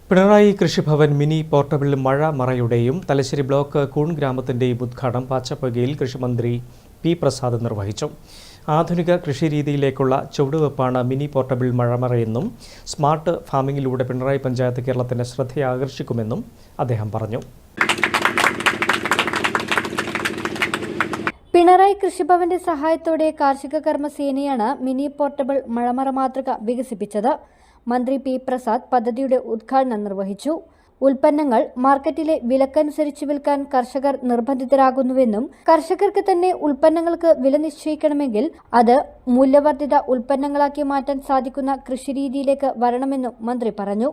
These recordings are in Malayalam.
പിണറായി കൃഷിഭവൻ മിനി പോർട്ടബിൾ മഴമറയുടെയും തലശ്ശേരി ബ്ലോക്ക് കൂൺ ഗ്രാമത്തിന്റെയും ഉദ്ഘാടനം പാച്ചപ്പകയിൽ കൃഷിമന്ത്രി പി പ്രസാദ് നിർവഹിച്ചു. ആധുനിക കൃഷിരീതിയിലേക്കുള്ള ചുവടുവെപ്പാണ് മിനി പോർട്ടബിൾ മഴമറയെന്നും സ്മാർട്ട് ഫാമിംഗിലൂടെ പിണറായി പഞ്ചായത്ത് കേരളത്തിന്റെ ശ്രദ്ധയാകർഷിക്കുമെന്നും അദ്ദേഹം പറഞ്ഞു. പിണറായി കൃഷിഭവന്റെ സഹായത്തോടെ കാർഷിക കർമ്മസേനയാണ് മിനി പോർട്ടബിൾ മഴമറ മാതൃക വികസിപ്പിച്ചത്. മന്ത്രി പി പ്രസാദ് പദ്ധതിയുടെ ഉദ്ഘാടനം നിർവഹിച്ചു. ഉൽപ്പന്നങ്ങൾ മാർക്കറ്റിലെ വിലക്കനുസരിച്ച് വിൽക്കാൻ കർഷകർ നിർബന്ധിതരാകുന്നുവെന്നും കർഷകർക്ക് തന്നെ ഉൽപ്പന്നങ്ങൾക്ക് വില നിശ്ചയിക്കണമെങ്കിൽ അത് മൂല്യവർദ്ധിത ഉൽപ്പന്നങ്ങളാക്കി മാറ്റാൻ സാധിക്കുന്ന കൃഷിരീതിയിലേക്ക് വരണമെന്നും മന്ത്രി പറഞ്ഞു.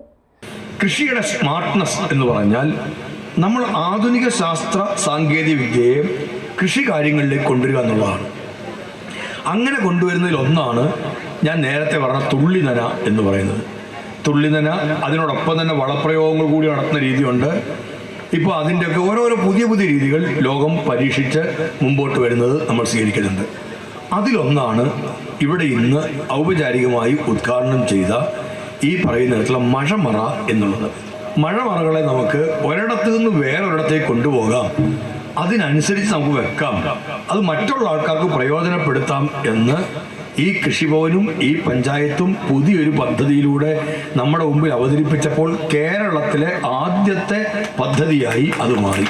കൃഷിയുടെ സ്മാർട്ട്നെസ് എന്ന് പറഞ്ഞാൽ നമ്മൾ ആധുനിക ശാസ്ത്ര സാങ്കേതിക വിദ്യയെ കൃഷി കാര്യങ്ങളിലേക്ക് കൊണ്ടുവരിക എന്നുള്ളതാണ്. അങ്ങനെ കൊണ്ടുവരുന്നതിൽ ഒന്നാണ് ഞാൻ നേരത്തെ പറഞ്ഞ തുള്ളിനന എന്ന് പറയുന്നത്. തുള്ളിനന, അതിനോടൊപ്പം തന്നെ വളപ്രയോഗങ്ങൾ കൂടി നടത്തുന്ന രീതിയുണ്ട്. ഇപ്പോൾ അതിൻ്റെയൊക്കെ ഓരോരോ പുതിയ പുതിയ രീതികൾ ലോകം പരീക്ഷിച്ച് മുമ്പോട്ട് വരുന്നത് നമ്മൾ സ്വീകരിക്കുന്നുണ്ട്. അതിലൊന്നാണ് ഇവിടെ ഇന്ന് ഔപചാരികമായി ഉദ്ഘാടനം ചെയ്ത ഈ പറയുന്ന തരത്തിലുള്ള മഴമറ എന്നുള്ളത്. മഴമറകളെ നമുക്ക് ഒരിടത്ത് നിന്ന് വേറൊരിടത്തേക്ക് കൊണ്ടുപോകാം, അതിനനുസരിച്ച് നമുക്ക് വെക്കാം, അത് മറ്റുള്ള ആൾക്കാർക്ക് പ്രയോജനപ്പെടുത്താം എന്ന് ഈ കൃഷിഭവനും ഈ പഞ്ചായത്തും പുതിയൊരു പദ്ധതിയിലൂടെ നമ്മുടെ മുമ്പിൽ അവതരിപ്പിച്ചപ്പോൾ കേരളത്തിലെ ആദ്യത്തെ പദ്ധതിയായി അത് മാറി.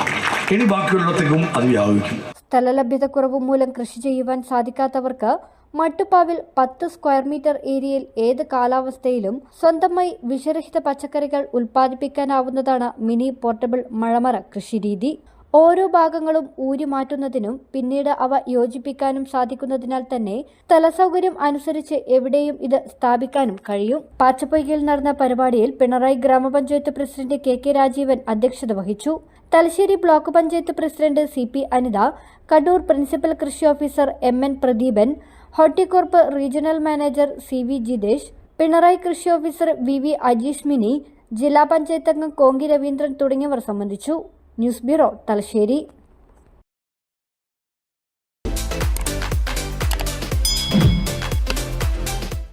ഇനി ബാക്കിയുള്ളിടത്തേക്കും അത് വ്യാപിക്കും. സ്ഥലലഭ്യതക്കുറവ് മൂലം കൃഷി ചെയ്യുവാൻ സാധിക്കാത്തവർക്ക് മട്ടുപ്പാവിൽ 10 സ്ക്വയർ മീറ്റർ ഏരിയയിൽ ഏത് കാലാവസ്ഥയിലും സ്വന്തമായി വിഷരഹിത പച്ചക്കറികൾ ഉൽപ്പാദിപ്പിക്കാനാവുന്നതാണ് മിനി പോർട്ടബിൾ മഴമറ കൃഷിരീതി. ഓരോ ഭാഗങ്ങളും ഊരി മാറ്റുന്നതിനും പിന്നീട് അവ യോജിപ്പിക്കാനും സാധിക്കുന്നതിനാൽ തന്നെ സ്ഥലസൗകര്യം അനുസരിച്ച് എവിടെയും ഇത് സ്ഥാപിക്കാനും കഴിയും. പാച്ചപ്പൊയ്കയിൽ നടന്ന പരിപാടിയിൽ പിണറായി ഗ്രാമപഞ്ചായത്ത് പ്രസിഡന്റ് കെ രാജീവൻ അധ്യക്ഷത വഹിച്ചു. Thalassery block panchayat president CP Anitha, Kannur principal കൃഷി officer MN Pradeepan, Horticorp regional manager CV Jithesh, Pinarayi കൃഷി ഓഫീസർ VV അജീഷ് മിനി, ജില്ലാ പഞ്ചായത്ത് അംഗം കോങ്കി രവീന്ദ്രൻ തുടങ്ങിയവർ സംബന്ധിച്ചു. News bureau, Thalassery.